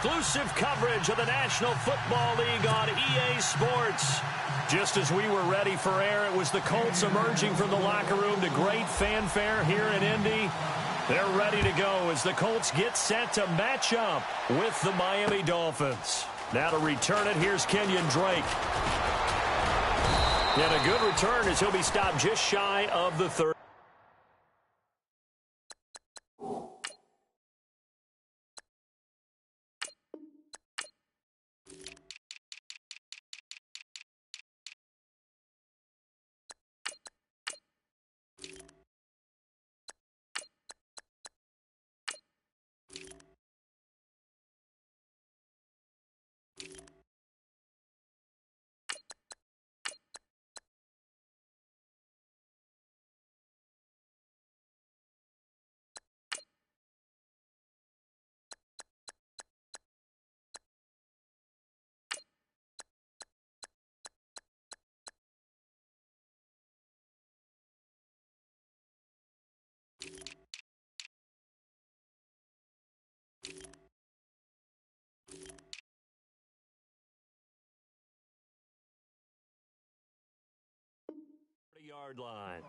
exclusive coverage of the National Football League on EA Sports. Just as we were ready for air, it was the Colts emerging from the locker room to great fanfare here in Indy. They're ready to go as the Colts get set to match up with the Miami Dolphins. Now to return it, here's Kenyon Drake. And a good return as he'll be stopped just shy of the 30. Yard line.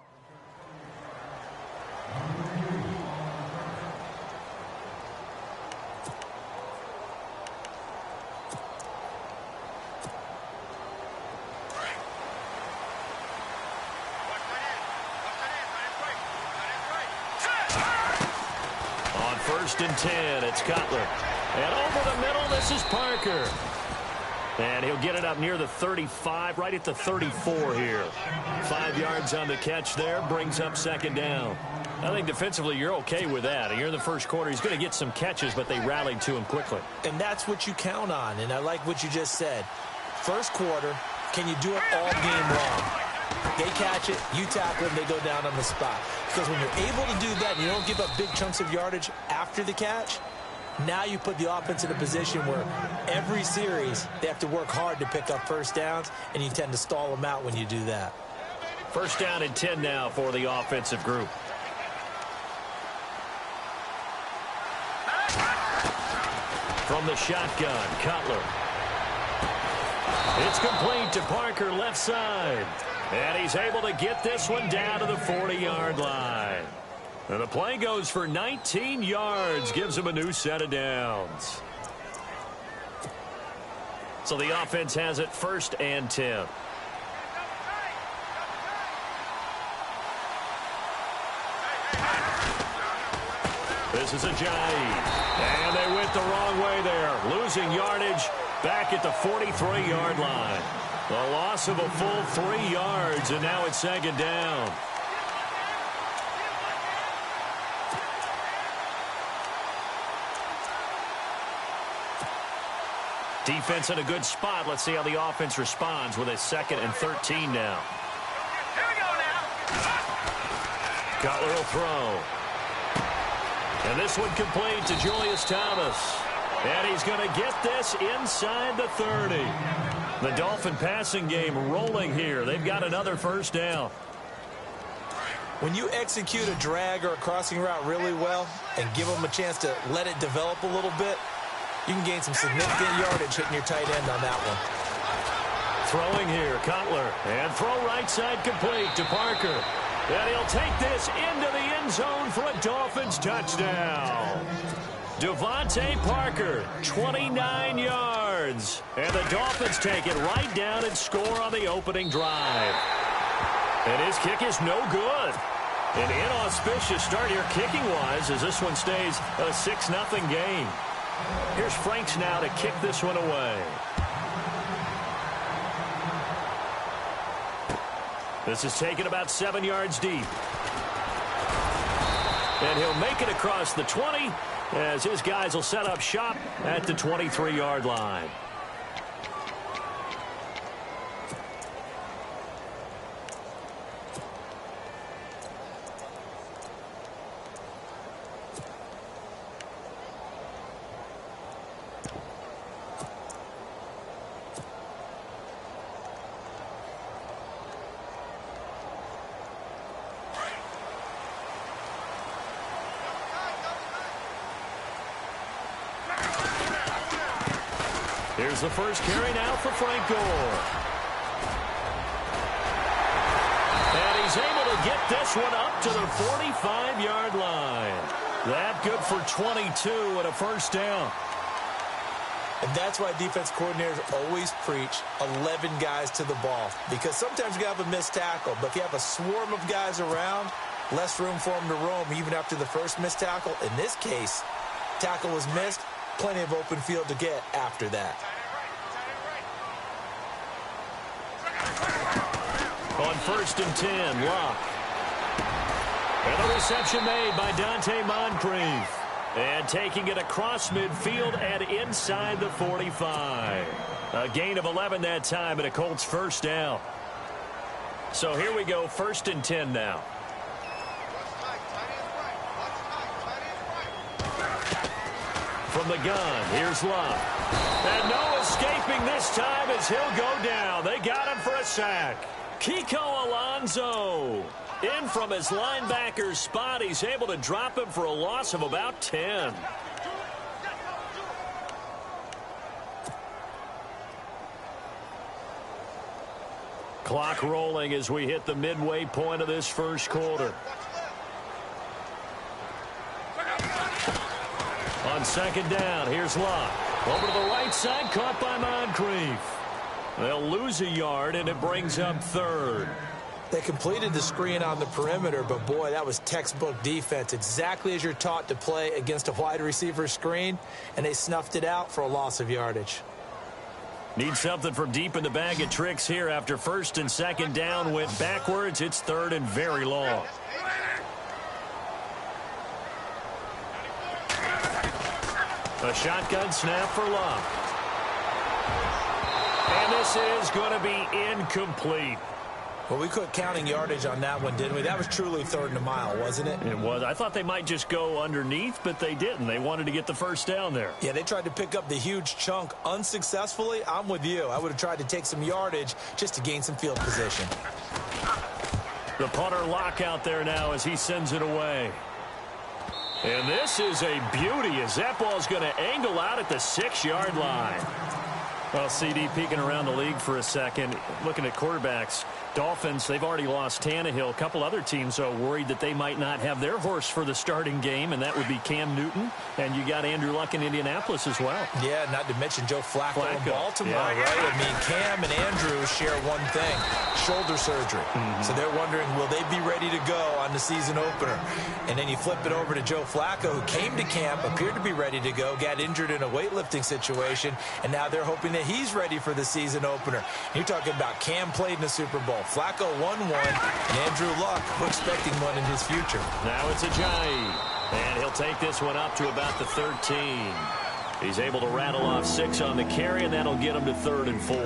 On 1st and 10, it's Cutler. And over the middle, this is Parker. And he'll get it up near the 35, right at the 34 here. 5 yards on the catch there, brings up 2nd down. I think defensively you're okay with that. Here in the first quarter, he's going to get some catches, but they rallied to him quickly. And that's what you count on, and I like what you just said. First quarter, can you do it all game long? They catch it, you tackle them, they go down on the spot. Because when you're able to do that and you don't give up big chunks of yardage after the catch, now you put the offense in a position where every series they have to work hard to pick up first downs, and you tend to stall them out when you do that. 1st down and 10 now for the offensive group. From the shotgun, Cutler. It's complete to Parker, left side. And he's able to get this one down to the 40-yard line. And the play goes for 19 yards, gives him a new set of downs. So the offense has it 1st and 10. This is Ajayi. And they went the wrong way there, losing yardage back at the 43-yard line. A loss of a full 3 yards, and now it's 2nd down. Defense in a good spot. Let's see how the offense responds with a 2nd and 13 now. Here we go now. Cutler will throw. And this one complete to Julius Thomas. And he's going to get this inside the 30. The Dolphin passing game rolling here. They've got another 1st down. When you execute a drag or a crossing route really well and give them a chance to let it develop a little bit, you can gain some significant yardage hitting your tight end on that one. Throwing here, Cutler. And throw right side complete to Parker. And he'll take this into the end zone for a Dolphins touchdown. Devontae Parker, 29 yards. And the Dolphins take it right down and score on the opening drive. And his kick is no good. An inauspicious start here kicking-wise as this one stays a 6-0 game. Here's Franks now to kick this one away. This is taken about 7 yards deep. And he'll make it across the 20 as his guys will set up shop at the 23-yard line. Here's the first carry now for Frank Gore. And he's able to get this one up to the 45-yard line. That good for 22 and a first down. And that's why defense coordinators always preach 11 guys to the ball. Because sometimes you have a missed tackle, but if you have a swarm of guys around, less room for them to roam even after the first missed tackle. In this case, tackle was missed, plenty of open field to get after that. On 1st and 10, Locke. And the reception made by Dante Moncrief. And taking it across midfield and inside the 45. A gain of 11 that time and a Colts first down. So here we go, 1st and 10 now. From the gun, here's Locke. And no escaping this time as he'll go down. They got him for a sack. Kiko Alonso. In from his linebacker's spot, he's able to drop him for a loss of about 10. Clock rolling as we hit the midway point of this first quarter. On 2nd down, here's Locke. Over to the right side, caught by Moncrief. They'll lose a yard, and it brings up 3rd. They completed the screen on the perimeter, but boy, that was textbook defense. Exactly as you're taught to play against a wide receiver screen, and they snuffed it out for a loss of yardage. Need something from deep in the bag of tricks here after 1st and 2nd down went backwards. It's 3rd and very long. A shotgun snap for Locke. And this is going to be incomplete. Well, we quit counting yardage on that one, didn't we? That was truly 3rd and a mile, wasn't it? It was. I thought they might just go underneath, but they didn't. They wanted to get the first down there. Yeah, they tried to pick up the huge chunk unsuccessfully. I'm with you. I would have tried to take some yardage just to gain some field position. The punter Locke out there now as he sends it away. And this is a beauty as that ball is going to angle out at the 6-yard line. Well, CD peeking around the league for a second, looking at quarterbacks. Dolphins, they've already lost Tannehill. A couple other teams are worried that they might not have their horse for the starting game, and that would be Cam Newton. And you got Andrew Luck in Indianapolis as well. Yeah, not to mention Joe Flacco in Baltimore, yeah. right? I mean, Cam and Andrew share one thing, shoulder surgery. So they're wondering, will they be ready to go on the season opener? And then you flip it over to Joe Flacco, who came to camp, appeared to be ready to go, got injured in a weightlifting situation, and now they're hoping that he's ready for the season opener. You're talking about Cam played in the Super Bowl. Flacco won one, and Andrew Luck, we're expecting one in his future. Now it's Ajayi, and he'll take this one up to about the 13. He's able to rattle off 6 on the carry, and that'll get him to 3rd and 4.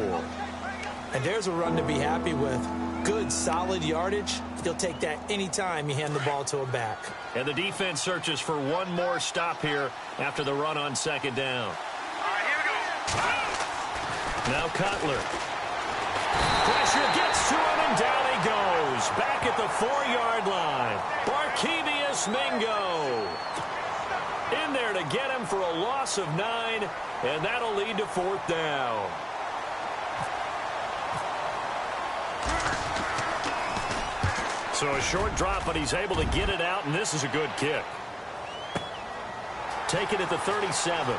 And there's a run to be happy with. Good, solid yardage. He'll take that anytime you hand the ball to a back. And the defense searches for one more stop here after the run on 2nd down. Here we go. Now Cutler. Pressure gets to him, and down he goes. Back at the 4-yard line. Barkevius Mingo. In there to get him for a loss of 9, and that'll lead to 4th down. So a short drop, but he's able to get it out, and this is a good kick. Take it at the 37.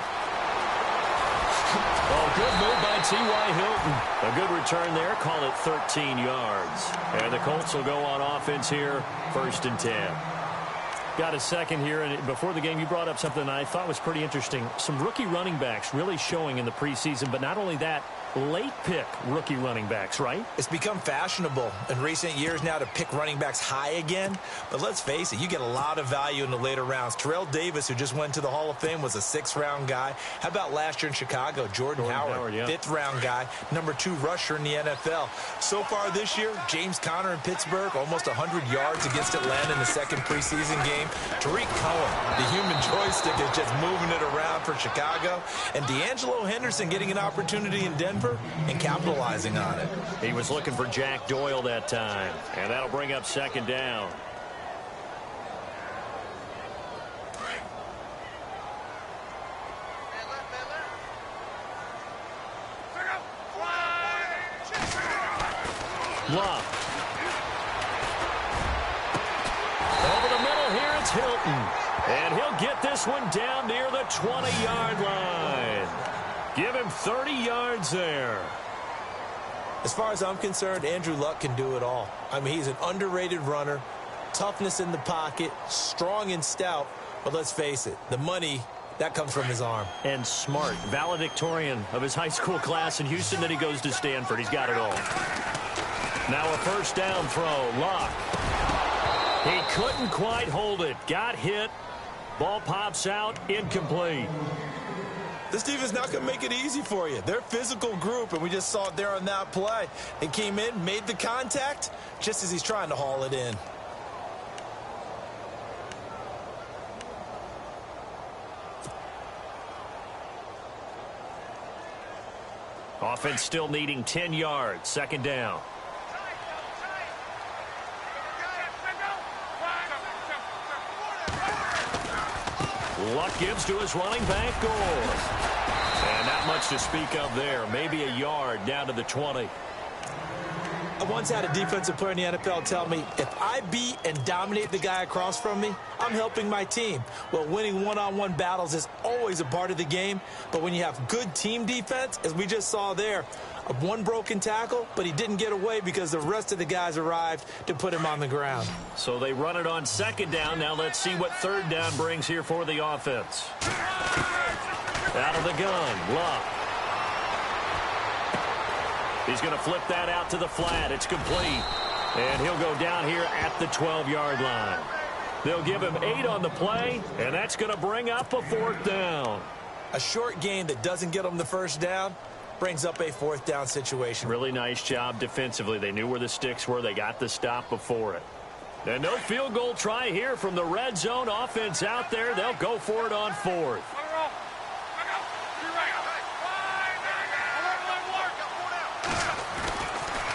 Oh, good move by T.Y. Hilton. A good return there. Call it 13 yards. And the Colts will go on offense here, 1st and 10. Got a second here, and before the game you brought up something I thought was pretty interesting. Some rookie running backs really showing in the preseason, but not only that, late pick rookie running backs, right? It's become fashionable in recent years now to pick running backs high again. But let's face it, you get a lot of value in the later rounds. Terrell Davis, who just went to the Hall of Fame, was a 6th-round guy. How about last year in Chicago? Jordan Howard, yeah. 5th-round guy, number 2 rusher in the NFL. So far this year, James Conner in Pittsburgh, almost 100 yards against Atlanta in the 2nd preseason game. Tariq Cohen, the human joystick, is just moving it around for Chicago. And D'Angelo Henderson getting an opportunity in Denver and capitalizing on it. He was looking for Jack Doyle that time, and that'll bring up 2nd down. Luck. Over the middle here, it's Hilton. And he'll get this one down near the 20-yard line. Give him 30 yards there. As far as I'm concerned, Andrew Luck can do it all. I mean, he's an underrated runner, toughness in the pocket, strong and stout. But let's face it, the money, that comes from his arm. And smart, valedictorian of his high school class in Houston. Then he goes to Stanford. He's got it all. Now a first down throw. Luck. He couldn't quite hold it. Got hit. Ball pops out. Incomplete. This defense not going to make it easy for you. They're a physical group, and we just saw it there on that play. They came in, made the contact, just as he's trying to haul it in. Offense still needing 10 yards. Second down. Luck gives to his running back, Gore. And not much to speak of there. Maybe a yard down to the 20. I once had a defensive player in the NFL tell me, if I beat and dominate the guy across from me, I'm helping my team. Well, winning one-on-one battles is always a part of the game, but when you have good team defense, as we just saw there, one broken tackle, but he didn't get away because the rest of the guys arrived to put him on the ground. So they run it on second down. Now let's see what third down brings here for the offense. Out of the gun, Luck. He's going to flip that out to the flat. It's complete. And he'll go down here at the 12-yard line. They'll give him 8 on the play, and that's going to bring up a fourth down. A short gain that doesn't get them the first down brings up a fourth down situation. Really nice job defensively. They knew where the sticks were. They got the stop before it. And no field goal try here from the red zone offense out there. They'll go for it on fourth.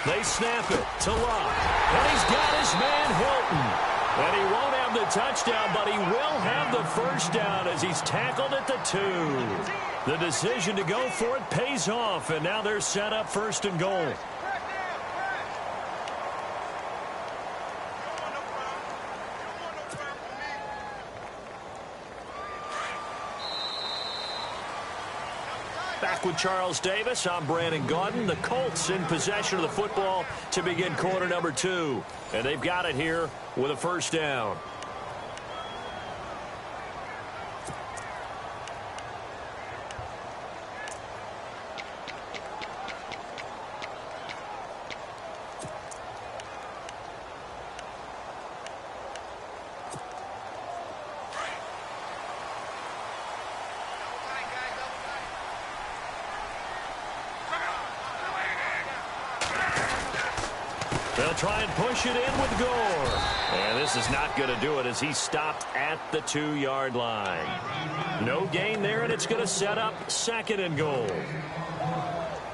They snap it to Luck. And he's got his man Hilton. And he won't have the touchdown, but he will have the first down as he's tackled at the 2. The decision to go for it pays off, and now they're set up first and goal. Back with Charles Davis, I'm Brandon Gaudin. The Colts in possession of the football to begin quarter number 2. And they've got it here with a first down. They'll try and push it in with Gore. And this is not going to do it as he's stopped at the 2-yard line. No gain there, and it's going to set up second and goal.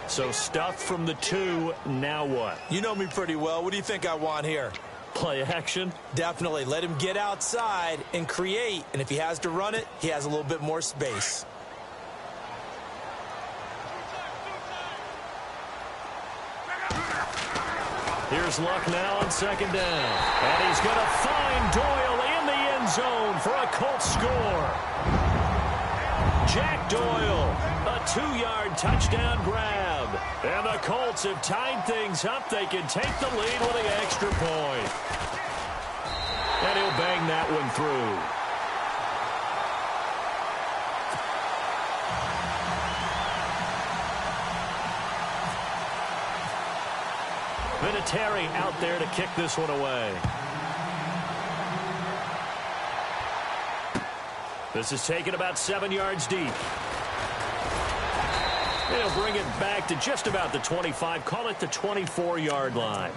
So stuffed from the 2, now what? You know me pretty well. What do you think I want here? Play action? Definitely. Let him get outside and create. And if he has to run it, he has a little bit more space. Here's Luck now on second down. And he's going to find Doyle in the end zone for a Colts score. Jack Doyle, a 2-yard touchdown grab. And the Colts have tied things up. They can take the lead with the extra point. And he'll bang that one through. Vinatieri out there to kick this one away. This is taken about 7 yards deep. They'll bring it back to just about the 25. Call it the 24-yard line.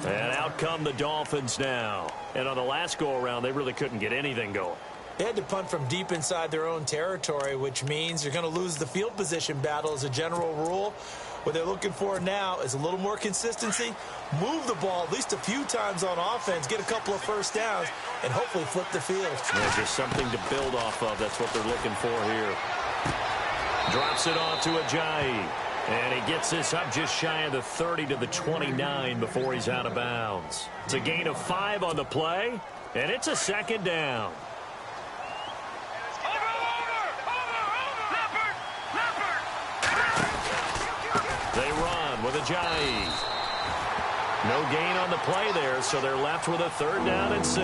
And out come the Dolphins now. And on the last go-around, they really couldn't get anything going. They had to punt from deep inside their own territory, which means you're going to lose the field position battle as a general rule. What they're looking for now is a little more consistency, move the ball at least a few times on offense, get a couple of first downs, and hopefully flip the field. Yeah, just something to build off of. That's what they're looking for here. Drops it off to Ajayi. And he gets this up just shy of the 30 to the 29 before he's out of bounds. It's a gain of 5 on the play, and it's a second down. They run with Ajayi. No gain on the play there, so they're left with a 3rd down and 6.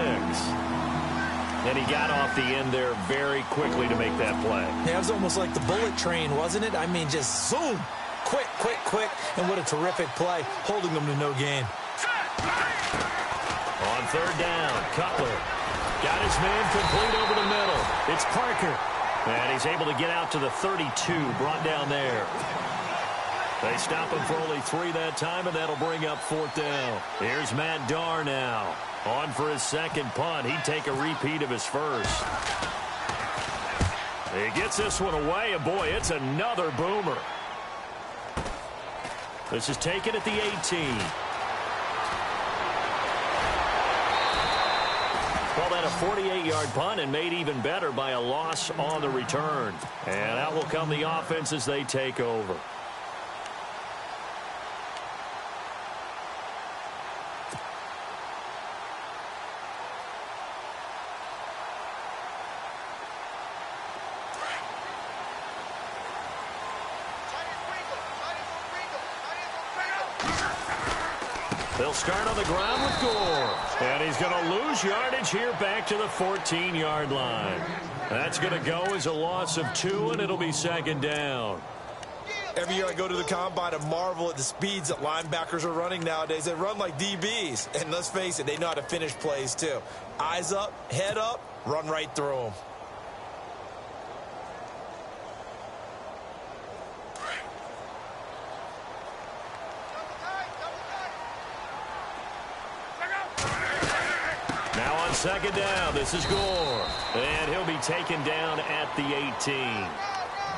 And he got off the end there very quickly to make that play. Yeah, it was almost like the bullet train, wasn't it? I mean, just zoom. Quick, quick, quick. And what a terrific play, holding them to no gain. On 3rd down, Cutler got his man complete over the middle. It's Parker. And he's able to get out to the 32, brought down there. They stop him for only 3 that time, and that'll bring up 4th down. Here's Matt Darr now. On for his second punt. He'd take a repeat of his first. He gets this one away, and boy, it's another boomer. This is taken at the 18. Well, that a 48-yard punt and made even better by a loss on the return. And out will come the offense as they take over. They'll start on the ground with Gore. And he's going to lose yardage here back to the 14-yard line. That's going to go as a loss of 2, and it'll be 2nd down. Every year I go to the combine and marvel at the speeds that linebackers are running nowadays. They run like DBs. And let's face it, they know how to finish plays too. Eyes up, head up, run right through them. Now on 2nd down, this is Gore. And he'll be taken down at the 18.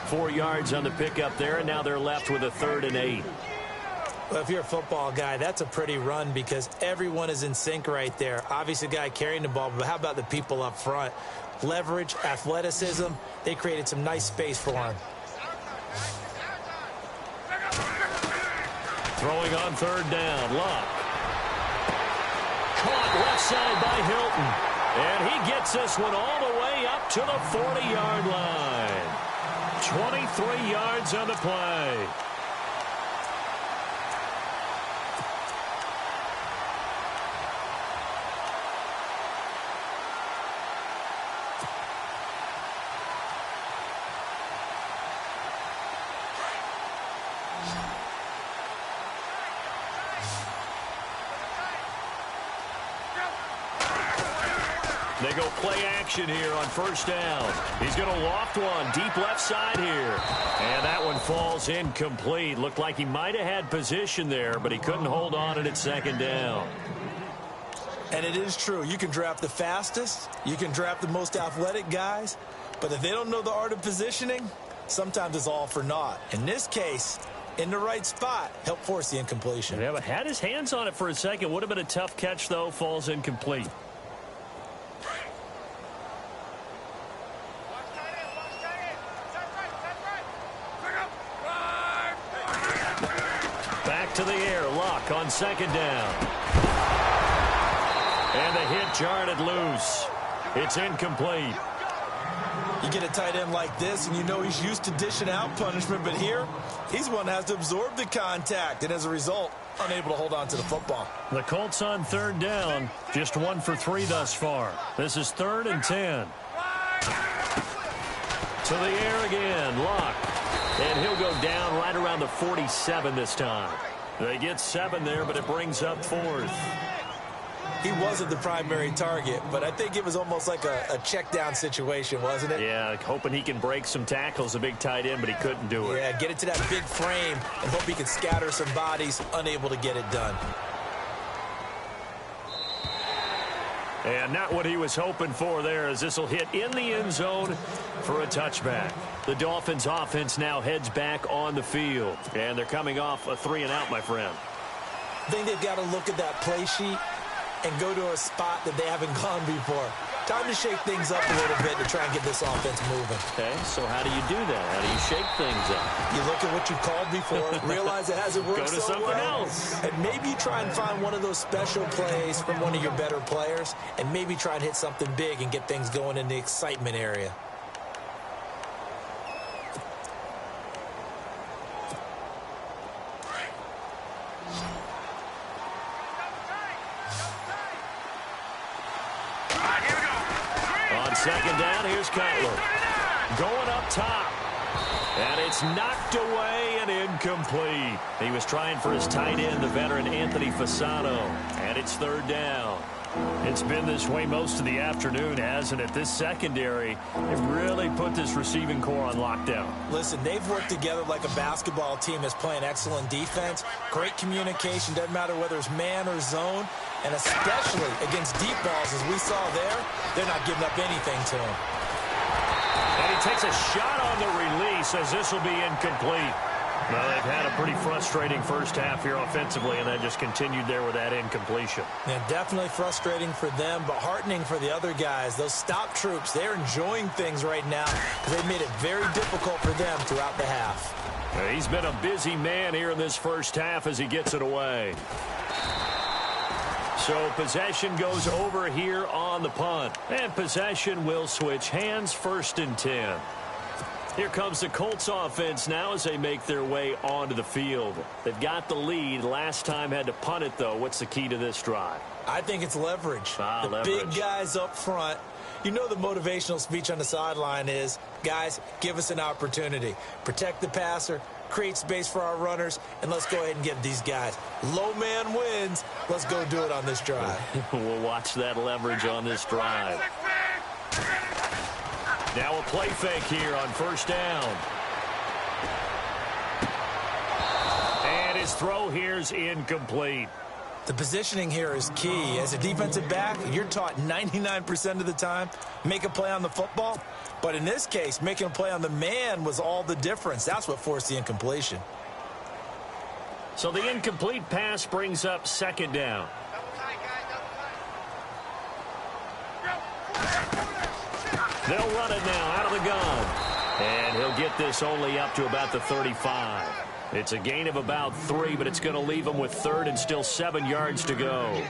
4 yards on the pickup there, and now they're left with a 3rd and 8. Well, if you're a football guy, that's a pretty run because everyone is in sync right there. Obviously, the guy carrying the ball, but how about the people up front? Leverage, athleticism, they created some nice space for him. Throwing on 3rd down, Luck. Caught left side by Hilton. And he gets this one all the way up to the 40-yard line. 23 yards on the play. They go play action here on 1st down. He's going to loft one deep left side here. And that one falls incomplete. Looked like he might have had position there, but he couldn't hold on at 2nd down. And it is true. You can draft the fastest. You can draft the most athletic guys. But if they don't know the art of positioning, sometimes it's all for naught. In this case, in the right spot, help force the incompletion. Yeah, but had his hands on it for a second. Would have been a tough catch, though. Falls incomplete. Back to the air, Luck on 2nd down. And the hit jarred loose. It's incomplete. You get a tight end like this, and you know he's used to dishing out punishment, but here, he's one that has to absorb the contact, and as a result, unable to hold on to the football. The Colts on 3rd down, just 1 for 3 thus far. This is 3rd and 10. To the air again, Luck. And he'll go down right around the 47 this time. They get 7 there, but it brings up 4th. He wasn't the primary target, but I think it was almost like a check down situation, wasn't it? Yeah, hoping he can break some tackles, a big tight end, but he couldn't do it. Yeah, get it to that big frame and hope he can scatter some bodies, unable to get it done. And not what he was hoping for there, as this will hit in the end zone for a touchback. The Dolphins offense now heads back on the field, and they're coming off a 3-and-out, my friend. I think they've got to look at that play sheet and go to a spot that they haven't gone before. Time to shake things up a little bit to try and get this offense moving. Okay, so how do you do that? How do you shake things up? You look at what you called before, realize it hasn't worked Go to so something well, else. and maybe try and find one of those special plays from one of your better players, and maybe try and hit something big and get things going in the excitement area. Second down, here's Cutler. Going up top. And it's knocked away and incomplete. He was trying for his tight end, the veteran Anthony Fasano. And it's third down. It's been this way most of the afternoon, hasn't it? This secondary, they've really put this receiving core on lockdown. Listen, they've worked together like a basketball team that's playing excellent defense. Great communication, doesn't matter whether it's man or zone. And especially against deep balls, as we saw there, they're not giving up anything to him. And he takes a shot on the release as this will be incomplete. Well, they've had a pretty frustrating first half here offensively, and then just continued there with that incompletion. Yeah, definitely frustrating for them, but heartening for the other guys. Those stop troops, they're enjoying things right now because they've made it very difficult for them throughout the half. He's been a busy man here in this first half as he gets it away. So possession goes over here on the punt. And possession will switch hands, 1st and 10. Here comes the Colts offense now as they make their way onto the field. They've got the lead. Last time had to punt it, though. What's the key to this drive? I think it's leverage. The leverage. Big guys up front. You know the motivational speech on the sideline is, guys, give us an opportunity. Protect the passer, create space for our runners, and let's go ahead and get these guys. Low man wins. Let's go do it on this drive. We'll watch that leverage on this drive. Now a play fake here on 1st down. And his throw here's incomplete. The positioning here is key. As a defensive back, you're taught 99% of the time, make a play on the football. But in this case, making a play on the man was all the difference. That's what forced the incompletion. So the incomplete pass brings up 2nd down. They'll run it now out of the gun. And he'll get this only up to about the 35. It's a gain of about 3, but it's going to leave him with 3rd and still 7 yards to go.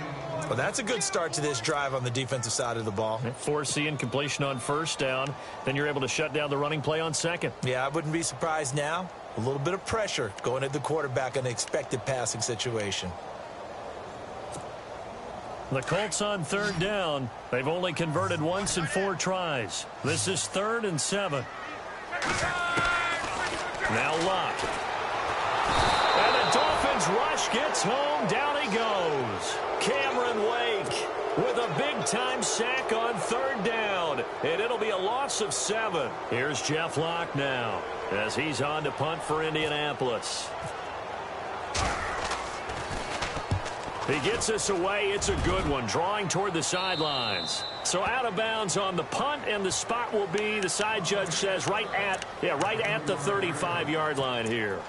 Well, that's a good start to this drive on the defensive side of the ball. Force the incompletion on 1st down. Then you're able to shut down the running play on 2nd. Yeah, I wouldn't be surprised now. A little bit of pressure going at the quarterback in an expected passing situation. The Colts on 3rd down. They've only converted once in 4 tries. This is 3rd and 7. Now Locke. And the Dolphins rush gets home. Down he goes. Cameron Wake with a big-time sack on 3rd down. And it'll be a loss of 7. Here's Jeff Locke now as he's on to punt for Indianapolis. He gets us away. It's a good one, drawing toward the sidelines. So out of bounds on the punt, and the spot will be, the side judge says, right at the 35-yard line here.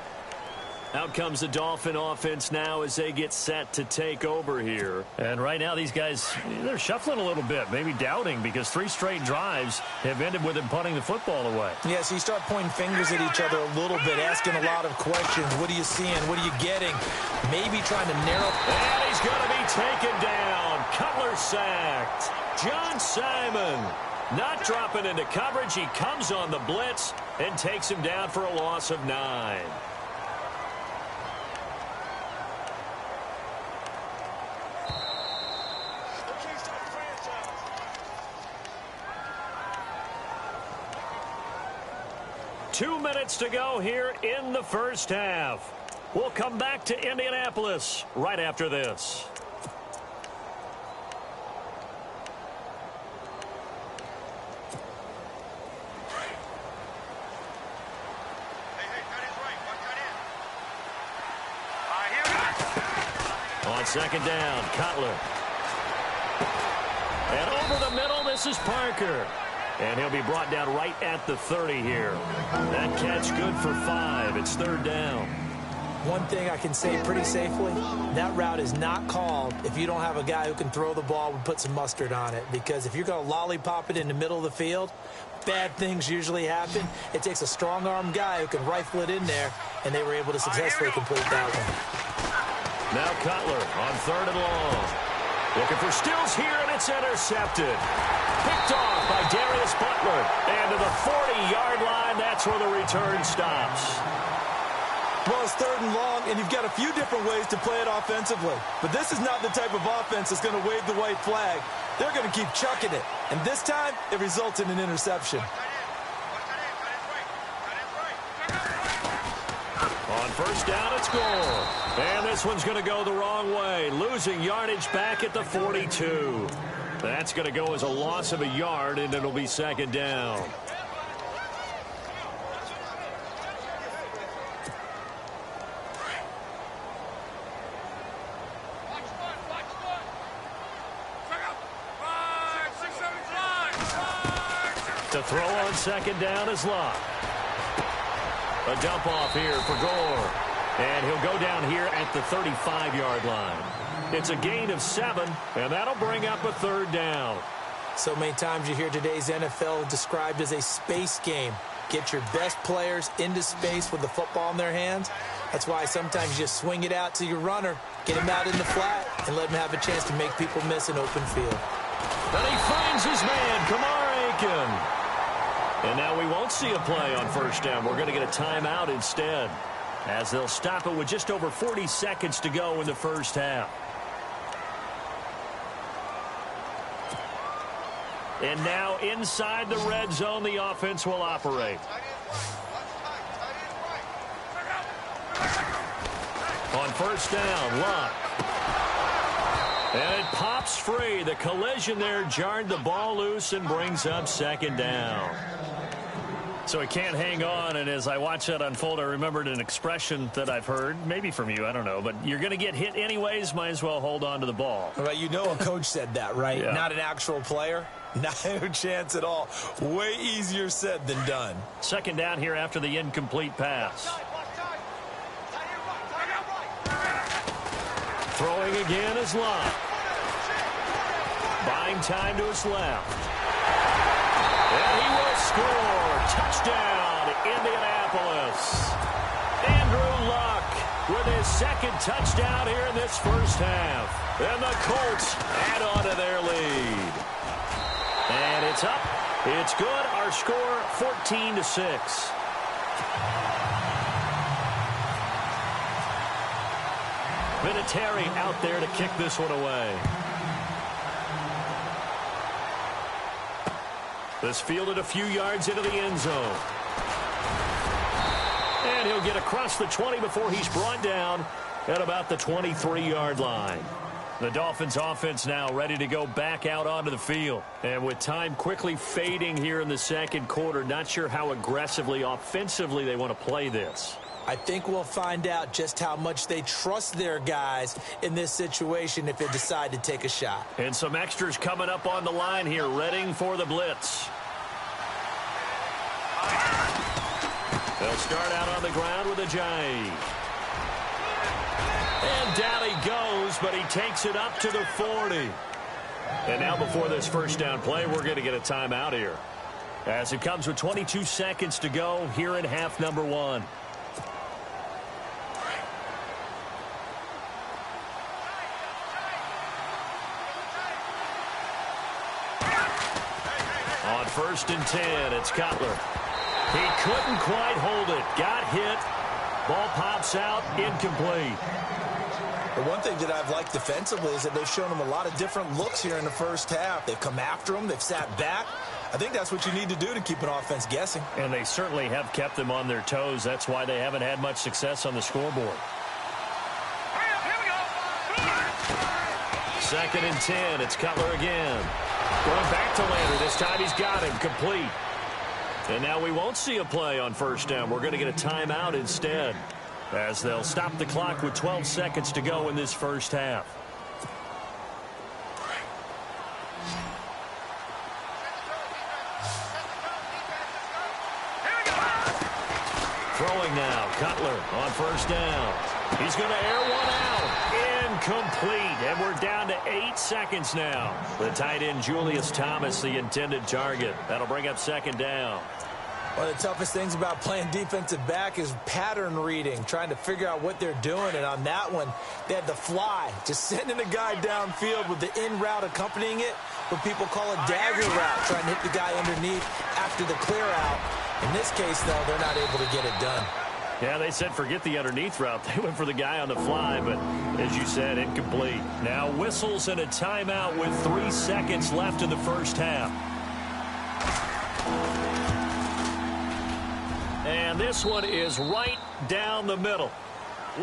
Out comes the Dolphin offense now as they get set to take over here. And right now these guys, they're shuffling a little bit, maybe doubting, because 3 straight drives have ended with them punting the football away. Yeah, so you start pointing fingers at each other a little bit, asking a lot of questions. What are you seeing? What are you getting? Maybe trying to narrow. And he's going to be taken down. Cutler sacked. John Simon not dropping into coverage. He comes on the blitz and takes him down for a loss of 9. Two minutes to go here in the first half. We'll come back to Indianapolis right after this. On 2nd down, Cutler. And over the middle, this is Parker. And he'll be brought down right at the 30 here. That catch good for 5. It's 3rd down. One thing I can say pretty safely, that route is not called if you don't have a guy who can throw the ball and put some mustard on it. Because if you're going to lollipop it in the middle of the field, bad things usually happen. It takes a strong-arm guy who can rifle it in there, and they were able to successfully complete that one. Now Cutler on 3rd and long. Looking for Stills here, and it's intercepted. Picked off by Darius Butler. And to the 40-yard line, that's where the return stops. Well, it's 3rd and long, and you've got a few different ways to play it offensively. But this is not the type of offense that's going to wave the white flag. They're going to keep chucking it. And this time, it results in an interception. On 1st down, it's Gore. And this one's going to go the wrong way. Losing yardage back at the 42. That's going to go as a loss of a yard, and it'll be 2nd down. To throw on 2nd down is Locke. A dump off here for Gore. And he'll go down here at the 35-yard line. It's a gain of 7, and that'll bring up a 3rd down. So many times you hear today's NFL described as a space game. Get your best players into space with the football in their hands. That's why sometimes you just swing it out to your runner, get him out in the flat, and let him have a chance to make people miss an open field. And he finds his man, Kamar Aiken. And now we won't see a play on 1st down. We're going to get a timeout instead, as they'll stop it with just over 40 seconds to go in the 1st half. And now inside the red zone, the offense will operate. On 1st down, Locke. And it pops free. The collision there jarred the ball loose and brings up 2nd down. So he can't hang on, and as I watch that unfold, I remembered an expression that I've heard, maybe from you, I don't know, but you're going to get hit anyways, might as well hold on to the ball. Well, you know a coach said that, right? Yeah. Not an actual player. No chance at all. Way easier said than done. 2nd down here after the incomplete pass. Throwing again is Locke. Buying time to his left. And he will score. Touchdown, Indianapolis. Andrew Luck with his 2nd touchdown here in this 1st half. And the Colts add on to their lead. And it's up. It's good. Our score, 14-6. Vinatieri out there to kick this one away. This fielded a few yards into the end zone. And he'll get across the 20 before he's brought down at about the 23-yard line. The Dolphins offense now ready to go back out onto the field. And with time quickly fading here in the 2nd quarter, not sure how aggressively, offensively they want to play this. I think we'll find out just how much they trust their guys in this situation if they decide to take a shot. And some extras coming up on the line here, readying for the blitz. They'll start out on the ground with a Ajayi. And down he goes, but he takes it up to the 40. And now before this 1st down play, we're going to get a timeout here, as it comes with 22 seconds to go here in half number 1. On 1st and 10, it's Cutler. He couldn't quite hold it. Got hit. Ball pops out, incomplete. The one thing that I've liked defensively is that they've shown him a lot of different looks here in the 1st half. They've come after him. They've sat back. I think that's what you need to do to keep an offense guessing. And they certainly have kept them on their toes. That's why they haven't had much success on the scoreboard. 2nd and 10. It's Cutler again. Going back to Lander. This time he's got him complete. And now we won't see a play on 1st down. We're going to get a timeout instead, as they'll stop the clock with 12 seconds to go in this 1st half. Throwing throwing now. Cutler on first down. He's going to air one out. Incomplete. And we're down to 8 seconds now. The tight end, Julius Thomas, the intended target. That'll bring up second down. One of the toughest things about playing defensive back is pattern reading, trying to figure out what they're doing. And on that one, they had the fly, just sending a guy downfield with the in route accompanying it, what people call a dagger route, trying to hit the guy underneath after the clear out. In this case, though, they're not able to get it done. Yeah, they said forget the underneath route. They went for the guy on the fly, but as you said, incomplete. Now whistles and a timeout with 3 seconds left in the first half. And this one is right down the middle.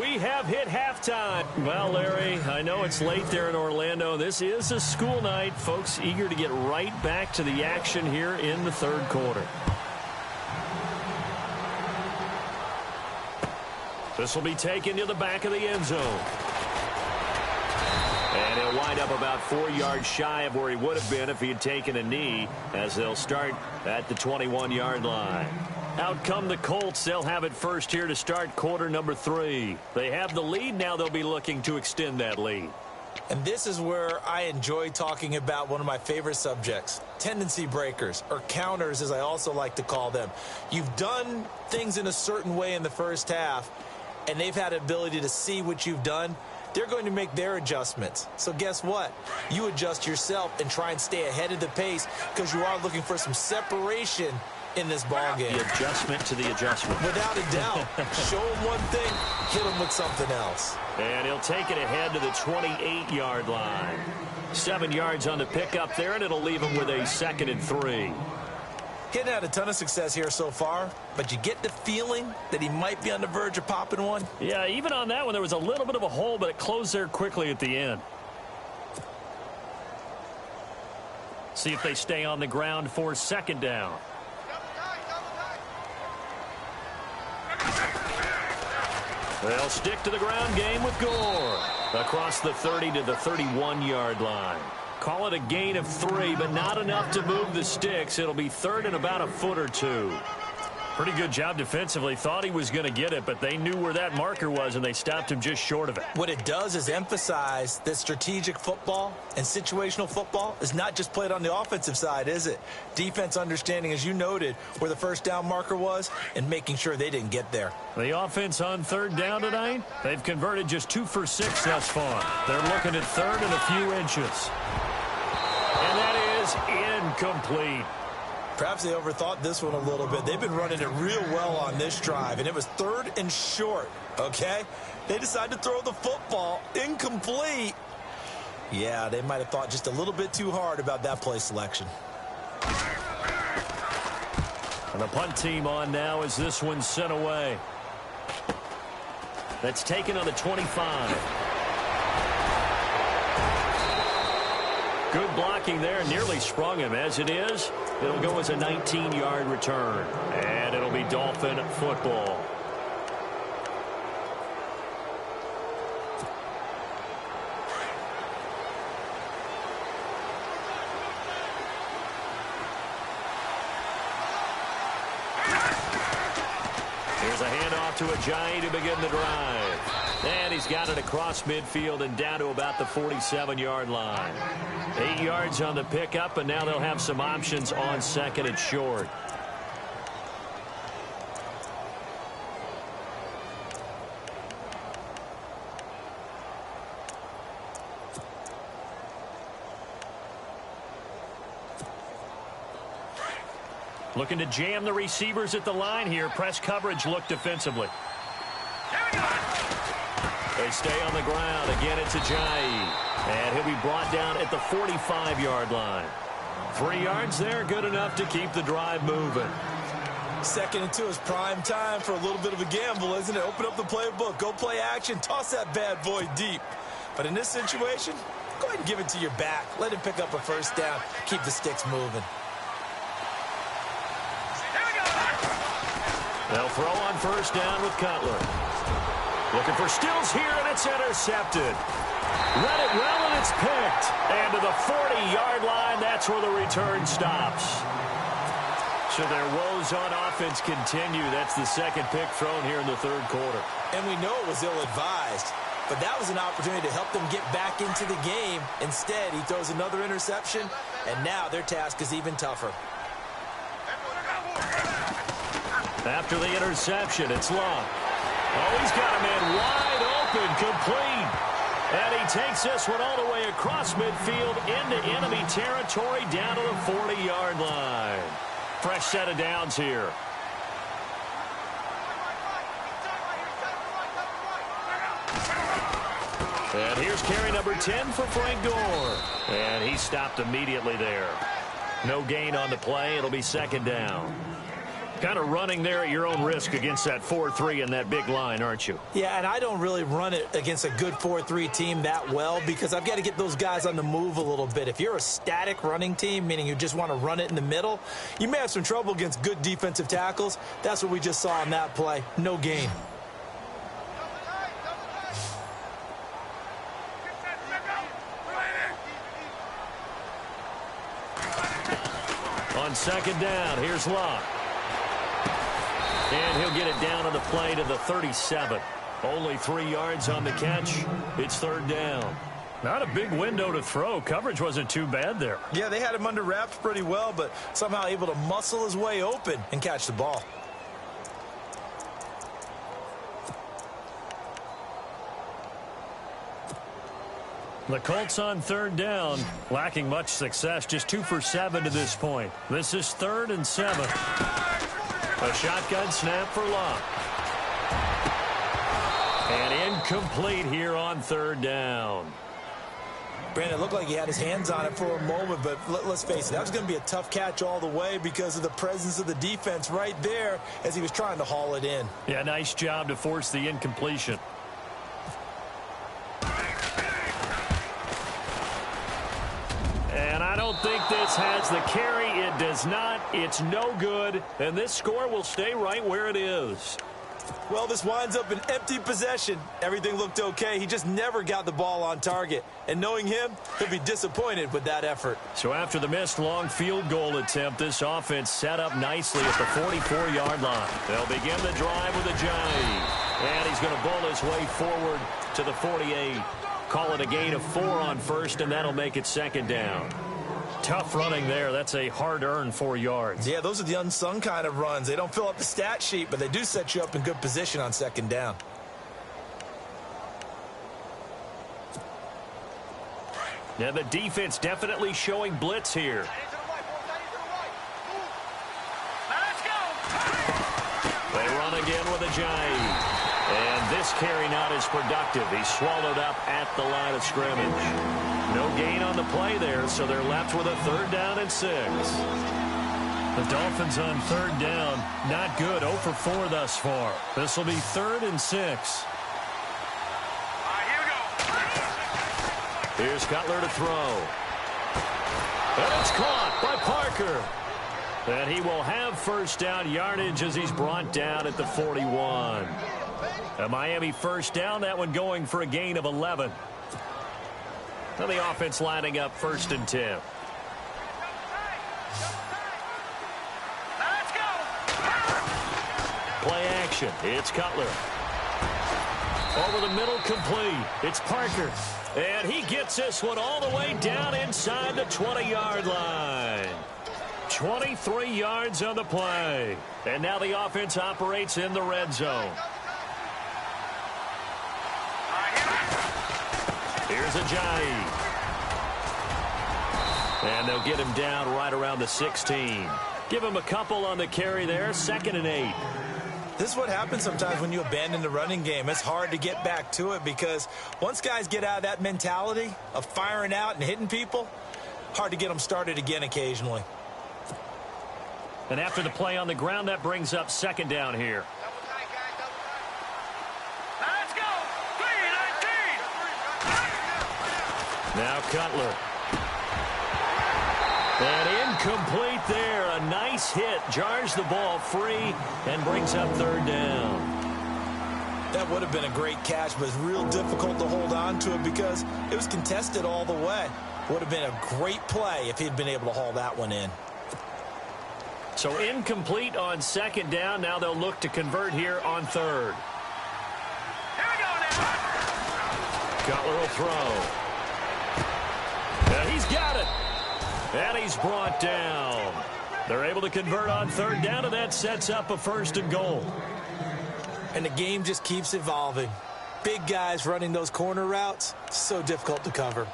We have hit halftime. Well, Larry, I know it's late there in Orlando. This is a school night. Folks eager to get right back to the action here in the third quarter. This will be taken to the back of the end zone. And he'll wind up about 4 yards shy of where he would have been if he had taken a knee, as they'll start at the 21-yard line. Out come the Colts. They'll have it first here to start quarter number 3. They have the lead. Now they'll be looking to extend that lead. And this is where I enjoy talking about one of my favorite subjects, tendency breakers, or counters as I also like to call them. You've done things in a certain way in the first half, and they've had the ability to see what you've done. They're going to make their adjustments. So guess what? You adjust yourself and try and stay ahead of the pace because you are looking for some separation in this ball game. The adjustment to the adjustment. Without a doubt. Show him one thing, hit him with something else. And he'll take it ahead to the 28-yard line. 7 yards on the pickup there, and it'll leave him with a 2nd and 3. Getting had a ton of success here so far, but you get the feeling that he might be on the verge of popping one. Yeah, even on that one, there was a little bit of a hole, but it closed there quickly at the end. See if they stay on the ground for second down. They'll stick to the ground game with Gore. Across the 30 to the 31-yard line. Call it a gain of 3, but not enough to move the sticks. It'll be 3rd and about a foot or 2. Pretty good job defensively. Thought he was going to get it, but they knew where that marker was, and they stopped him just short of it. What it does is emphasize that strategic football and situational football is not just played on the offensive side, is it? Defense understanding, as you noted, where the first down marker was and making sure they didn't get there. The offense on 3rd down tonight, they've converted just 2 for 6 thus far. They're looking at 3rd and a few inches. And that is incomplete. Perhaps they overthought this one a little bit. They've been running it real well on this drive, and it was 3rd and short, okay? They decided to throw the football incomplete. Yeah, they might have thought just a little bit too hard about that play selection. And the punt team on now as this one's sent away. That's taken on the 25. Good blocking there, nearly sprung him. As it is, it'll go as a 19-yard return. And it'll be Dolphin football. Here's a handoff to Ajayi to begin the drive. And he's got it across midfield and down to about the 47-yard line. 8 yards on the pickup, and now they'll have some options on 2nd and short. Looking to jam the receivers at the line here. Press coverage look defensively. They stay on the ground. Again, it's Ajayi. And he'll be brought down at the 45-yard line. 3 yards there, good enough to keep the drive moving. 2nd and 2 is prime time for a little bit of a gamble, isn't it? Open up the playbook, go play action, toss that bad boy deep. But in this situation, go ahead and give it to your back. Let him pick up a first down, keep the sticks moving. They'll throw on first down with Cutler. Looking for Stills here, and it's intercepted. Read it well, and it's picked. And to the 40-yard line, that's where the return stops. So their woes on offense continue. That's the second pick thrown here in the third quarter. And we know it was ill-advised, but that was an opportunity to help them get back into the game. Instead, he throws another interception, and now their task is even tougher. After the interception, it's Long. Oh, he's got a man wide open, complete. And he takes this one all the way across midfield into enemy territory down to the 40-yard line. Fresh set of downs here. And here's carry number 10 for Frank Gore. And he stopped immediately there. No gain on the play. It'll be second down. Kind of running there at your own risk against that 4-3 and that big line, aren't you? Yeah, and I don't really run it against a good 4-3 team that well because I've got to get those guys on the move a little bit. If you're a static running team, meaning you just want to run it in the middle, you may have some trouble against good defensive tackles. That's what we just saw on that play. No gain. On second down, here's Locke. And he'll get it down on the play to the 37. Only 3 yards on the catch. It's third down. Not a big window to throw. Coverage wasn't too bad there. Yeah, they had him under wraps pretty well, but somehow able to muscle his way open and catch the ball. The Colts on third down, lacking much success, just 2 for 7 to this point. This is 3rd and 7. A shotgun snap for Locke. And incomplete here on third down. Brandon, it looked like he had his hands on it for a moment, but let's face it, that was going to be a tough catch all the way because of the presence of the defense right there as he was trying to haul it in. Yeah, nice job to force the incompletion. And I don't think this has the carry. It does not. It's no good. And this score will stay right where it is. Well, this winds up an empty possession. Everything looked okay. He just never got the ball on target. And knowing him, he'll be disappointed with that effort. So after the missed long field goal attempt, this offense set up nicely at the 44-yard line. They'll begin the drive with a jive. And he's going to bowl his way forward to the 48. Call it a gain of 4 on first, and that'll make it second down. Tough running there. That's a hard-earned 4 yards. Yeah, those are the unsung kind of runs. They don't fill up the stat sheet, but they do set you up in good position on second down. Now the defense definitely showing blitz here. They run again with a jive. And this carry not as productive. He's swallowed up at the line of scrimmage. No gain on the play there, so they're left with a 3rd down and 6. The Dolphins on 3rd down, not good. 0 for 4 thus far. This will be 3rd and 6. Here we go. Here's Cutler to throw. And it's caught by Parker. And he will have first down yardage as he's brought down at the 41. A Miami first down, that one going for a gain of 11. Now the offense lining up 1st and 10. Let's go. Play action. It's Cutler. Over the middle, complete. It's Parker. And he gets this one all the way down inside the 20-yard line. 23 yards on the play. And now the offense operates in the red zone. Here's a jive. And they'll get him down right around the 16. Give him a couple on the carry there. 2nd and 8. This is what happens sometimes when you abandon the running game. It's hard to get back to it because once guys get out of that mentality of firing out and hitting people, hard to get them started again occasionally. And after the play on the ground, that brings up 2nd down here. Let's go. 3-19. Now Cutler. And incomplete there. A nice hit. Jars the ball free and brings up 3rd down. That would have been a great catch, but it's real difficult to hold on to it because it was contested all the way. Would have been a great play if he'd been able to haul that one in. So incomplete on second down. Now they'll look to convert here on third. Here we go now. Cutler will throw. And he's got it. And he's brought down. They're able to convert on third down, and that sets up a 1st and goal. And the game just keeps evolving. Big guys running those corner routes, so difficult to cover.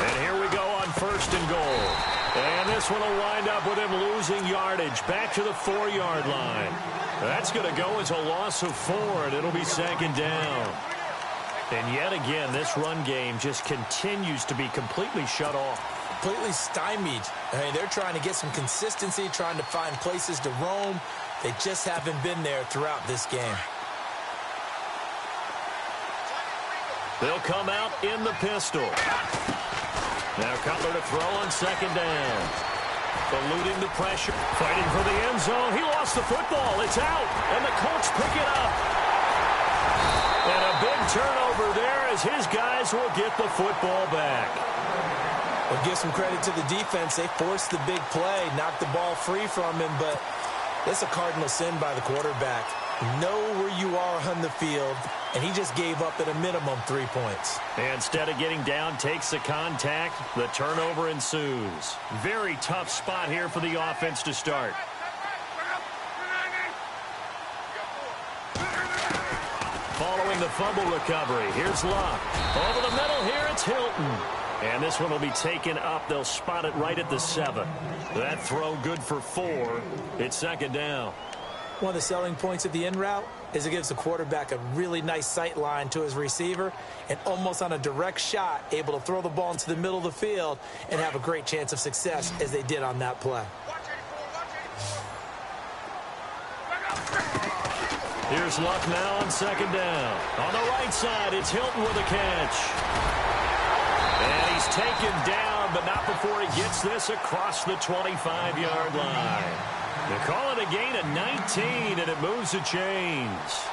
And here we go on 1st and goal. And this one will wind up with him losing yardage back to the 4-yard line. That's going to go as a loss of 4, and it'll be 2nd down. And yet again, this run game just continues to be completely shut off. Completely stymied. I mean, they're trying to get some consistency, trying to find places to roam. They just haven't been there throughout this game. They'll come out in the pistol. Now Cutler to throw on 2nd down. Eluding the pressure. Fighting for the end zone. He lost the football. It's out. And the Colts pick it up. And a big turnover there as his guys will get the football back. Well, give some credit to the defense. They forced the big play, knocked the ball free from him, but it's a cardinal sin by the quarterback. Know where you are on the field, and he just gave up at a minimum 3 points. And instead of getting down, takes the contact. The turnover ensues. Very tough spot here for the offense to start. Following the fumble recovery, here's Luck. Over the middle here, it's Hilton. And this one will be taken up. They'll spot it right at the 7. That throw good for 4. It's 2nd down. One of the selling points of the in route is it gives the quarterback a really nice sight line to his receiver and almost on a direct shot able to throw the ball into the middle of the field and have a great chance of success as they did on that play. Here's Luck now on 2nd down. On the right side, it's Hilton with a catch. And he's taken down, but not before he gets this across the 25-yard line. They call it a gain of 19, and it moves the chains.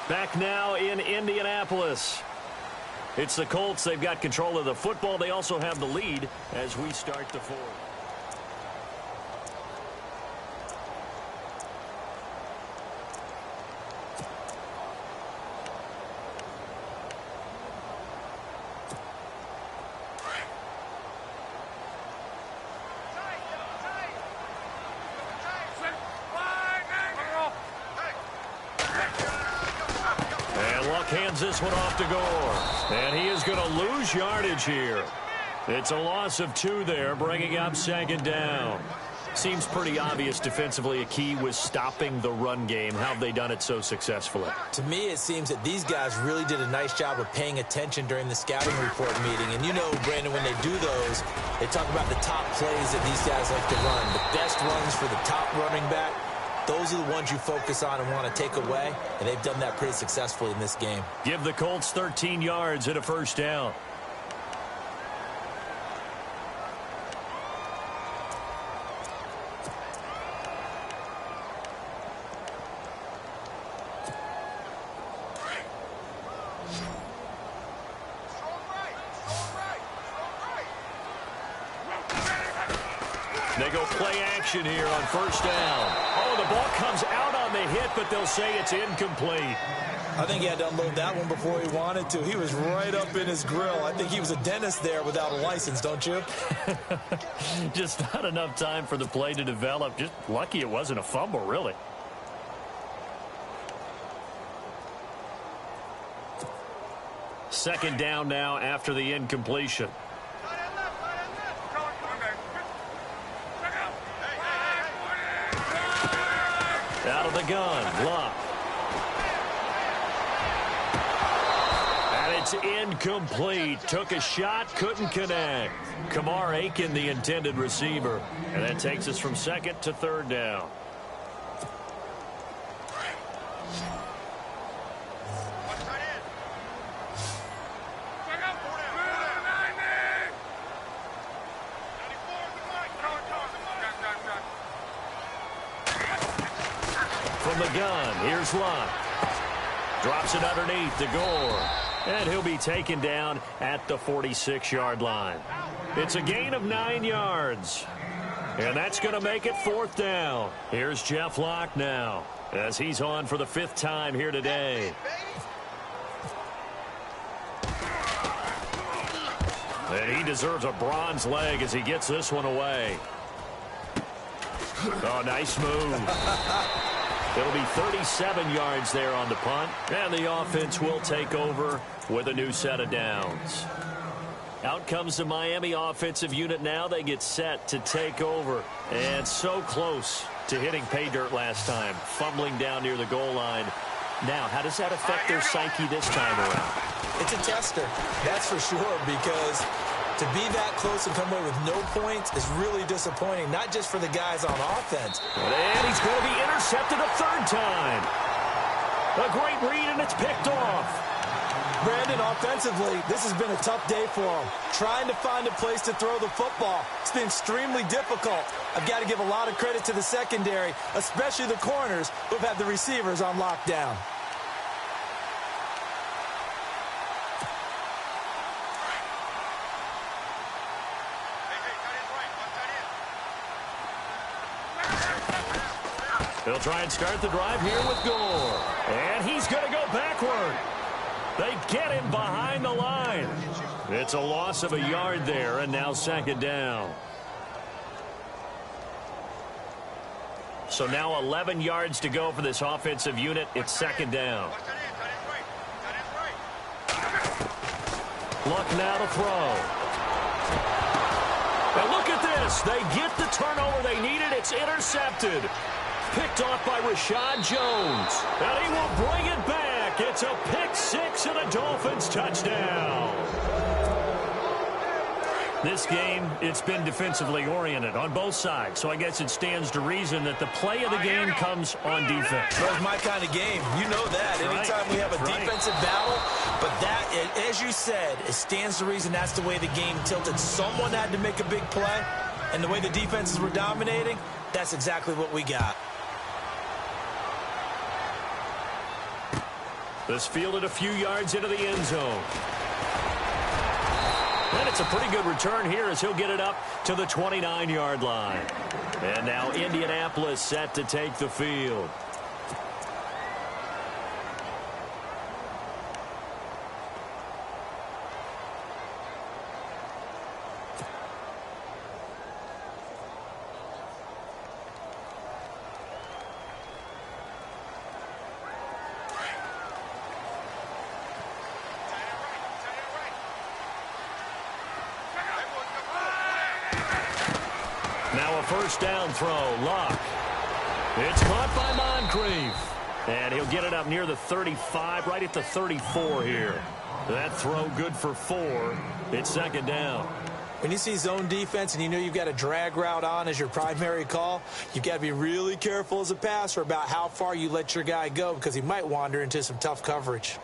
Back now in Indianapolis. It's the Colts. They've got control of the football. They also have the lead as we start the 4th. Hands this one off to Gore. And he is going to lose yardage here. It's a loss of 2 there, bringing up 2nd down. Seems pretty obvious defensively a key was stopping the run game. How have they done it so successfully? To me, it seems that these guys really did a nice job of paying attention during the scouting report meeting. And you know, Brandon, when they do those, they talk about the top plays that these guys like to run. The best runs for the top running back. Those are the ones you focus on and want to take away, and they've done that pretty successfully in this game. Give the Colts 13 yards and a 1st down. They go play action here on 1st down. Oh, the ball comes out on the hit, but they'll say it's incomplete. I think he had to unload that one before he wanted to. He was right up in his grill. I think he was a dentist there without a license, don't you? Just not enough time for the play to develop. Just lucky it wasn't a fumble, really. Second down now after the incompletion. Out of the gun, Luck. And it's incomplete. Took a shot, couldn't connect. Kamar Aiken, the intended receiver. And that takes us from 2nd to 3rd down. the gun. Here's Luck. Drops it underneath to Gore. And he'll be taken down at the 46-yard line. It's a gain of 9 yards. And that's going to make it 4th down. Here's Jeff Locke now as he's on for the 5th time here today. And he deserves a bronze leg as he gets this one away. Oh, nice move. It'll be 37 yards there on the punt, and the offense will take over with a new set of downs. Out comes the Miami offensive unit now. They get set to take over, and so close to hitting pay dirt last time, fumbling down near the goal line. Now, how does that affect their psyche this time around? It's a tester, that's for sure, because to be that close and come away with no points is really disappointing, not just for the guys on offense. And he's going to be intercepted a 3rd time. A great read, and it's picked off. Brandon, offensively, this has been a tough day for him. Trying to find a place to throw the football. It's been extremely difficult. I've got to give a lot of credit to the secondary, especially the corners who've had the receivers on lockdown. They'll try and start the drive here with Gore. And he's going to go backward. They get him behind the line. It's a loss of a yard there, and now 2nd down. So now 11 yards to go for this offensive unit. It's 2nd down. Luck now to throw. And look at this. They get the turnover they needed. It's intercepted. Picked off by Rashad Jones. And he will bring it back. It's a pick 6 and a Dolphins touchdown. This game, it's been defensively oriented on both sides. So I guess it stands to reason that the play of the game comes on defense. That's my kind of game. You know that. Anytime we have a defensive battle. But that, as you said, it stands to reason that's the way the game tilted. Someone had to make a big play. And the way the defenses were dominating, that's exactly what we got. This fielded a few yards into the end zone. And it's a pretty good return here as he'll get it up to the 29-yard line. And now Indianapolis set to take the field. Now a first down throw. Luck. It's caught by Moncrief. And he'll get it up near the 35, right at the 34 here. That throw good for 4. It's 2nd down. When you see zone defense and you know you've got a drag route on as your primary call, you've got to be really careful as a passer about how far you let your guy go because he might wander into some tough coverage.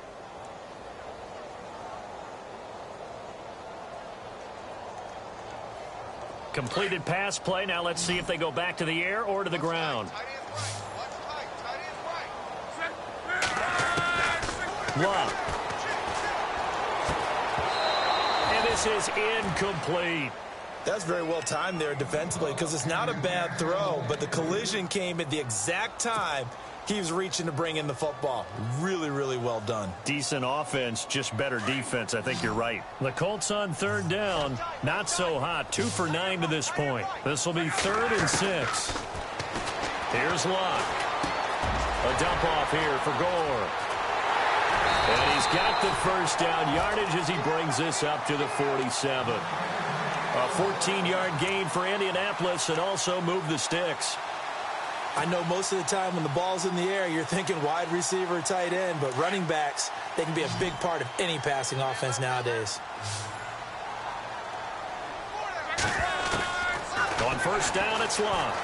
Completed pass play. Now let's see if they go back to the air or to the ground. Luck. And this is incomplete. That's very well timed there defensively because it's not a bad throw, but the collision came at the exact time he was reaching to bring in the football. Really, really well done. Decent offense, just better defense. I think you're right. The Colts on 3rd down. Not so hot. 2 for 9 to this point. This will be 3rd and 6. Here's Luck. A dump off here for Gore. And he's got the first down yardage as he brings this up to the 47. A 14-yard gain for Indianapolis and also move the sticks. I know most of the time when the ball's in the air, you're thinking wide receiver, tight end, but running backs, they can be a big part of any passing offense nowadays. On first down, it's Luck.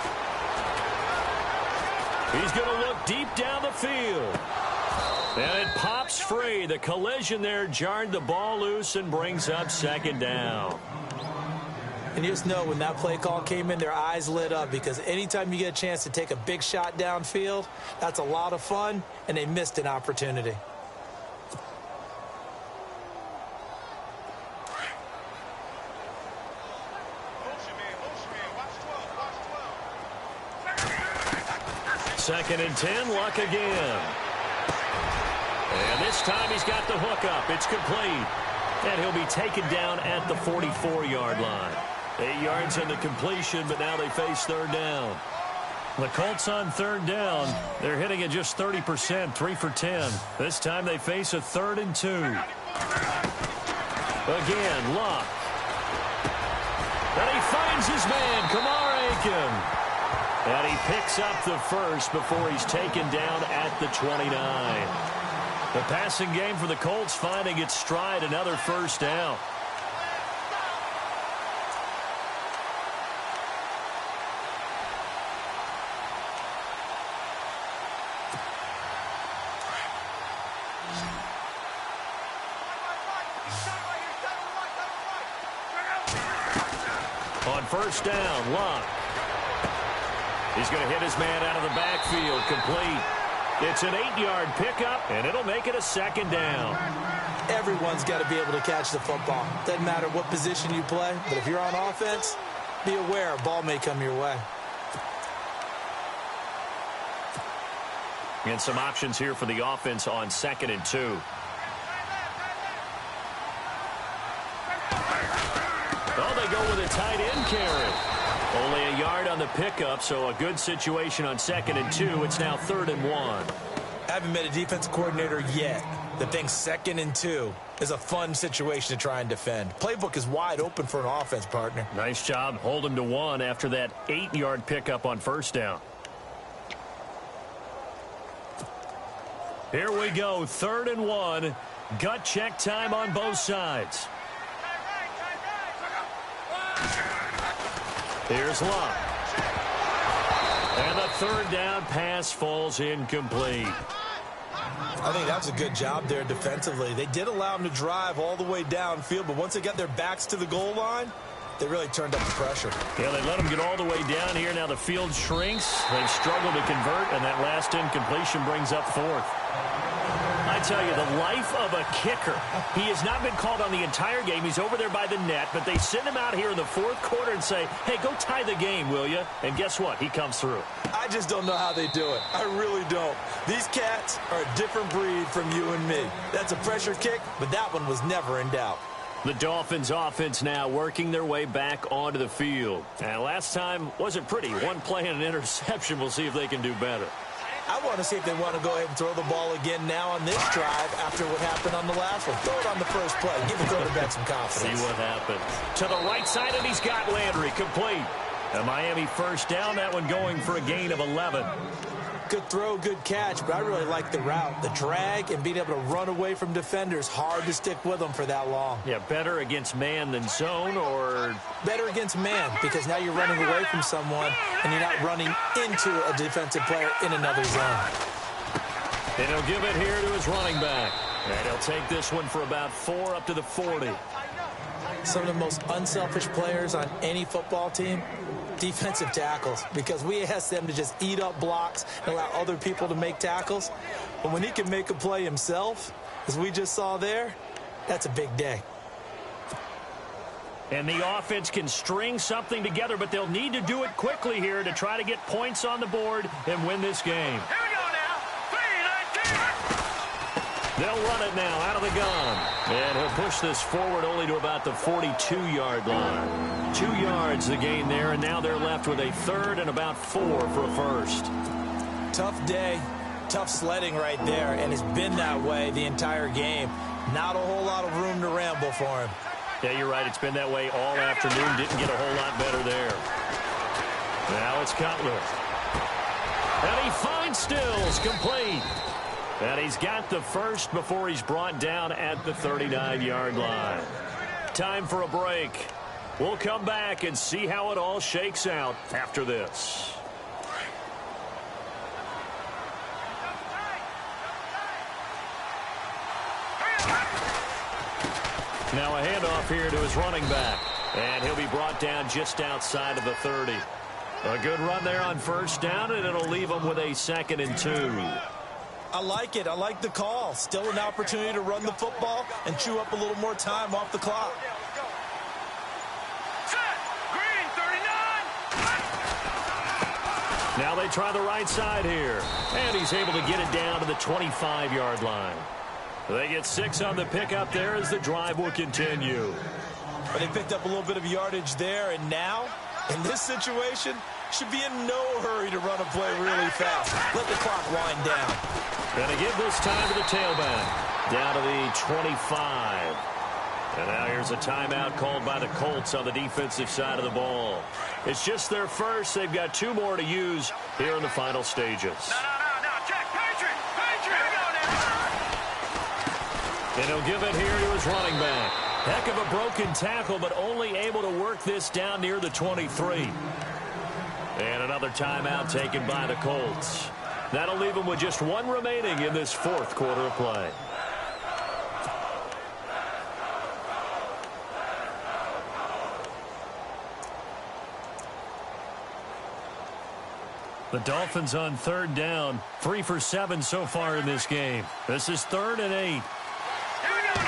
He's going to look deep down the field. And it pops free. The collision there jarred the ball loose and brings up 2nd down. And you just know when that play call came in, their eyes lit up because anytime you get a chance to take a big shot downfield, that's a lot of fun, and they missed an opportunity. Second and 10, Luck again. And this time he's got the hook up. It's complete. And he'll be taken down at the 44-yard line. 8 yards in the completion, but now they face third down. The Colts on third down. They're hitting at just 30%, 3 for 10. This time they face a 3rd and 2. Again, Luck. And he finds his man, Kamar Aiken. And he picks up the first before he's taken down at the 29. The passing game for the Colts finding its stride, another first down. On first down, Luck. He's going to hit his man out of the backfield, complete. It's an 8-yard pickup, and it'll make it a second down. Everyone's got to be able to catch the football. Doesn't matter what position you play, but if you're on offense, be aware a ball may come your way. And some options here for the offense on 2nd and 2. Oh, they go with a tight end carry. Only a yard on the pickup, so a good situation on 2nd and 2. It's now 3rd and 1. I haven't met a defense coordinator yet that thinks 2nd and 2 is a fun situation to try and defend. Playbook is wide open for an offense, partner. Nice job. Hold him to 1 after that 8-yard pickup on first down. Here we go, 3rd and 1. Gut check time on both sides. Here's Luck. And the 3rd down pass falls incomplete. I think that's a good job there defensively. They did allow them to drive all the way downfield, but once they got their backs to the goal line, they really turned up the pressure. Yeah, they let them get all the way down here. Now the field shrinks. They've struggled to convert, and that last incompletion brings up 4th. I tell you, the life of a kicker. He has not been called on the entire game. He's over there by the net, but they send him out here in the 4th quarter and say, hey, go tie the game, will you? And guess what? He comes through. I just don't know how they do it. I really don't. These cats are a different breed from you and me. That's a pressure kick, but that one was never in doubt. The Dolphins offense now working their way back onto the field. And last time wasn't pretty. One play and an interception. We'll see if they can do better. I want to see if they want to go ahead and throw the ball again now on this drive after what happened on the last one. Throw it on the first play. Give the quarterback some confidence. See what happens. To the right side, and he's got Landry complete. A Miami first down, that one going for a gain of 11. Good throw, good catch, but I really like the route. The drag and being able to run away from defenders, hard to stick with them for that long. Yeah, better against man than zone, or? Better against man, because now you're running away from someone and you're not running into a defensive player in another zone. And he'll give it here to his running back. And he'll take this one for about 4 up to the 40. Some of the most unselfish players on any football team, defensive tackles, because we ask them to just eat up blocks and allow other people to make tackles. But when he can make a play himself, as we just saw there, that's a big day. And the offense can string something together, but they'll need to do it quickly here to try to get points on the board and win this game. Here we go now. 3-19. They'll run it now out of the gun. And he'll push this forward only to about the 42-yard line. 2 yards the gain there, and now they're left with a 3rd and about 4 for a first. Tough day, tough sledding right there, and it's been that way the entire game. Not a whole lot of room to ramble for him. Yeah, you're right. It's been that way all afternoon. Didn't get a whole lot better there. Now it's Cutler. And he finds Stills, complete. And he's got the first before he's brought down at the 39-yard line. Time for a break. We'll come back and see how it all shakes out after this. Now a handoff here to his running back. And he'll be brought down just outside of the 30. A good run there on first down, and it'll leave him with a 2nd and 2. I like it. I like the call. Still an opportunity to run the football and chew up a little more time off the clock. Set. Green, 39. Now they try the right side here. And he's able to get it down to the 25-yard line. They get 6 on the pickup there as the drive will continue. But they picked up a little bit of yardage there, and now, in this situation, should be in no hurry to run a play really fast. Let the clock wind down. Gonna give this time to the tailback. Down to the 25. And now here's a timeout called by the Colts on the defensive side of the ball. It's just their first. They've got 2 more to use here in the final stages. No. Check. Patriot. Here we go now. And he'll give it here to his running back. Heck of a broken tackle, but only able to work this down near the 23. And another timeout taken by the Colts. That'll leave them with just 1 remaining in this 4th quarter of play. The Dolphins on 3rd down, 3 for 7 so far in this game. This is 3rd and 8. Here we go.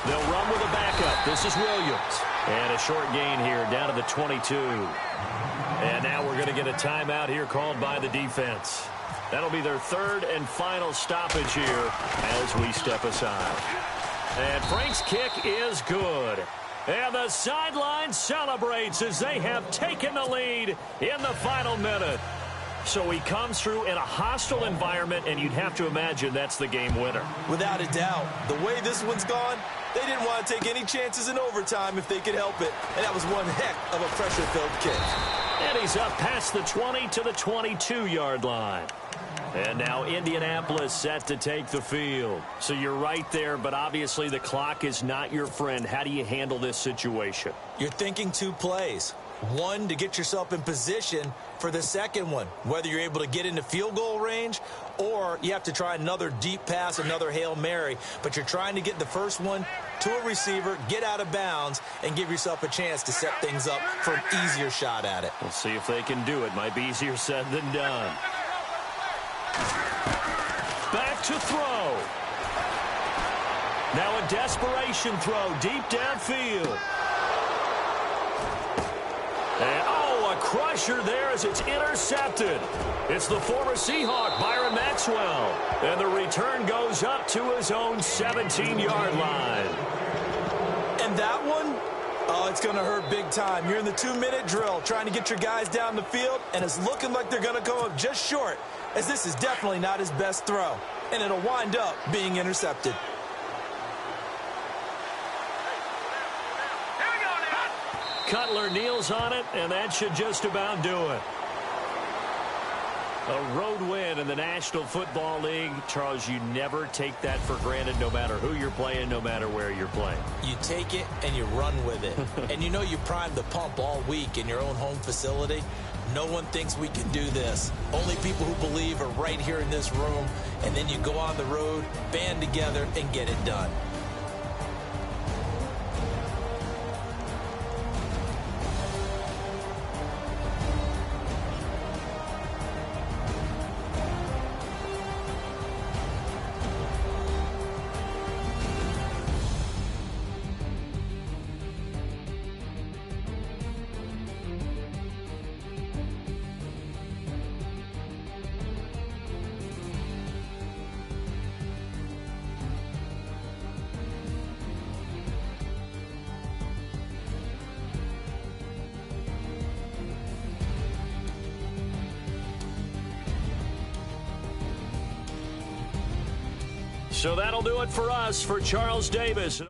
They'll run with a backup. This is Williams. And a short gain here down to the 22. And now we're going to get a timeout here called by the defense. That'll be their 3rd and final stoppage here as we step aside. And Frank's kick is good. And the sideline celebrates as they have taken the lead in the final minute. So he comes through in a hostile environment, and you'd have to imagine that's the game winner. Without a doubt. The way this one's gone, they didn't want to take any chances in overtime if they could help it. And that was one heck of a pressure-filled kick. And he's up past the 20 to the 22-yard line. And now Indianapolis set to take the field. So you're right there, but obviously the clock is not your friend. How do you handle this situation? You're thinking 2 plays. One, to get yourself in position for the second one, whether you're able to get into field goal range or you have to try another deep pass, another Hail Mary. But you're trying to get the first one to a receiver, get out of bounds, and give yourself a chance to set things up for an easier shot at it. We'll see if they can do it. Might be easier said than done. Back to throw. Now a desperation throw deep downfield. And, a crusher there as it's intercepted. It's the former Seahawk, Byron Maxwell. And the return goes up to his own 17-yard line. And that one, it's going to hurt big time. You're in the 2-minute drill trying to get your guys down the field, and it's looking like they're going to come up just short, as this is definitely not his best throw. And it'll wind up being intercepted. Cutler kneels on it, and that should just about do it. A road win in the National Football League. Charles, you never take that for granted, no matter who you're playing, no matter where you're playing. You take it and you run with it. And you know you primed the pump all week in your own home facility. No one thinks we can do this. Only people who believe are right here in this room. And then you go on the road, band together, and get it done. So that'll do it for us. For Charles Davis.